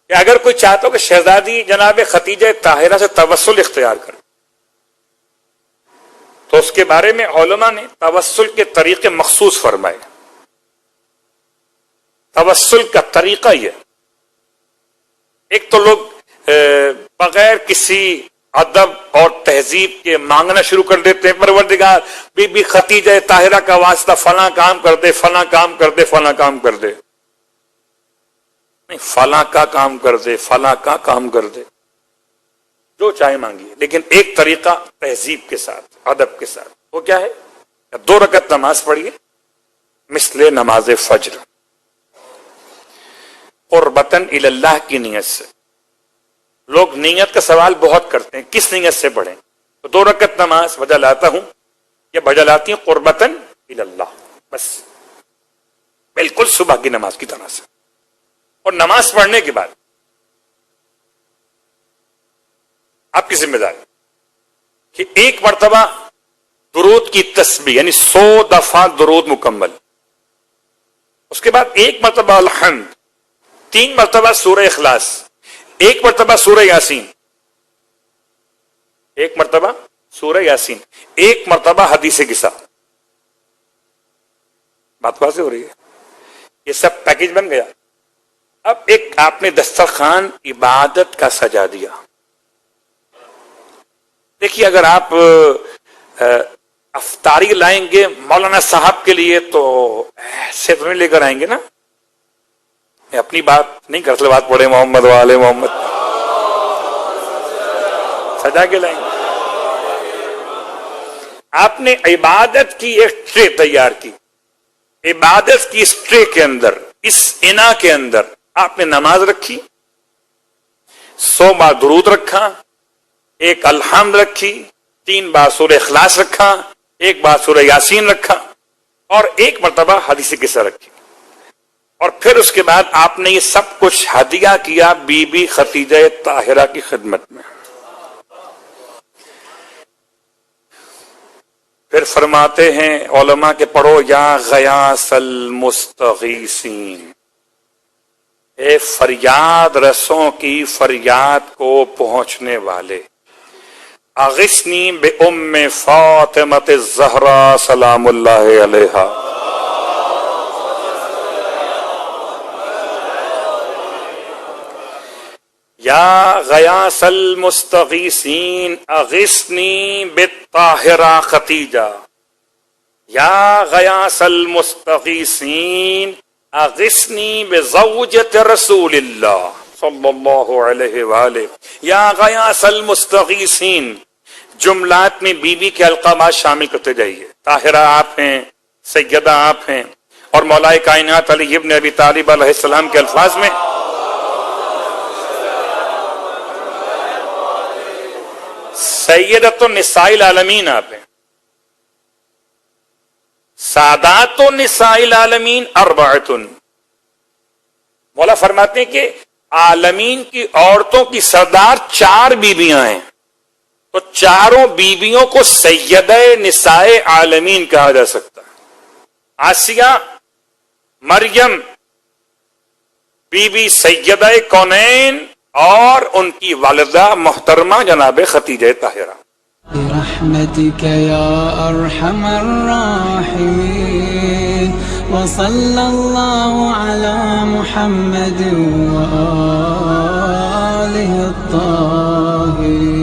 کہ اگر کوئی چاہتا ہو کہ شہزادی جناب خدیجہ طاہرہ سے توسل اختیار کرے تو اس کے بارے میں علماء نے توسل کے طریقے مخصوص فرمائے. توسل کا طریقہ یہ، ایک تو لوگ بغیر کسی ادب اور تہذیب کے مانگنا شروع کر دیتے ہیں، پروردگار بی بی خدیجہ طاہرہ کا واسطہ فلاں کام کر دے، فلاں کام کر دے، فلاں کام کر دے. نہیں، فلاں کا کام کر دے، فلاں کا کام کر دے، جو چاہے مانگیے، لیکن ایک طریقہ تہذیب کے ساتھ، ادب کے ساتھ. وہ کیا ہے؟ 2 رکعت نماز پڑھیے مثل نماز فجر، قربتاً الی اللہ کی نیت سے. لوگ نیت کا سوال بہت کرتے ہیں، کس نیت سے پڑھیں؟ تو 2 رکعت نماز وجہ لاتا ہوں یا وجہ لاتی ہوں قربتاً الی اللہ، بس بالکل صبح کی نماز کی طرح سے. اور نماز پڑھنے کے بعد آپ کی ذمہ داری کہ 1 مرتبہ درود کی تسبیح یعنی 100 دفعہ درود مکمل، اس کے بعد 1 مرتبہ الحمد، 3 مرتبہ سورہ اخلاص، 1 مرتبہ سورہ یاسین، 1 مرتبہ سورہ یاسین، 1 مرتبہ حدیث قصہ. بات واضح ہو رہی ہے؟ یہ سب پیکج بن گیا. اب ایک آپ نے دسترخوان عبادت کا سجا دیا. دیکھیے، اگر آپ افطاری لائیں گے مولانا صاحب کے لیے تو ایسے تو نہیں لے کر آئیں گے نا. میں اپنی بات نہیں کرتے، بات پڑھے محمد والے محمد، سجا کے لائیں گے. آپ نے عبادت کی ایک ٹرے تیار کی، عبادت کی اس ٹرے کے اندر، اس انا کے اندر آپ نے نماز رکھی، 100 بار درود رکھا، 1 الحمد رکھی، 3 بار سورہ اخلاص رکھا، 1 بار سورہ یاسین رکھا، اور 1 مرتبہ حدیث قصہ رکھی. اور پھر اس کے بعد آپ نے یہ سب کچھ ہدیہ کیا بی بی خدیجہ طاہرہ کی خدمت میں. پھر فرماتے ہیں علماء کے پڑھو یا غیاث المستغیثین، اے فریاد رسوں کی فریاد کو پہنچنے والے، اغثنی بأم فاطمۃ الزہرا سلام اللہ علیہا. یا غیاث المستغیثین اغثنی بالطاہرہ خدیجہ، یا غیاث المستغیثین اغثنی بزوجۃ رسول اللہ صلی اللہ علیہ وآلہ. یا غیاث المستغیثین، جملات میں بی بی کے القابات شامل کرتے جائیے. طاہرہ آپ ہیں، سیدہ آپ ہیں، اور مولا کائنات علی ابن ابی طالب علیہ السلام کے الفاظ میں سیدۃ النساء العالمین آپ ہیں. سادات النساء العالمین اربعۃ، مولا فرماتے ہیں کہ عالمین کی عورتوں کی سردار 4 بیویاں ہیں، تو چاروں بیویوں کو سیدہ نساء عالمین کہا جا سکتا ہے. آسیہ، مریم، بی بی سیدہ کونین، اور ان کی والدہ محترمہ جناب خدیجہ طاہرہ. برحمتك يا أرحم الراحمين وصلى الله على محمد وآله الطاهرين.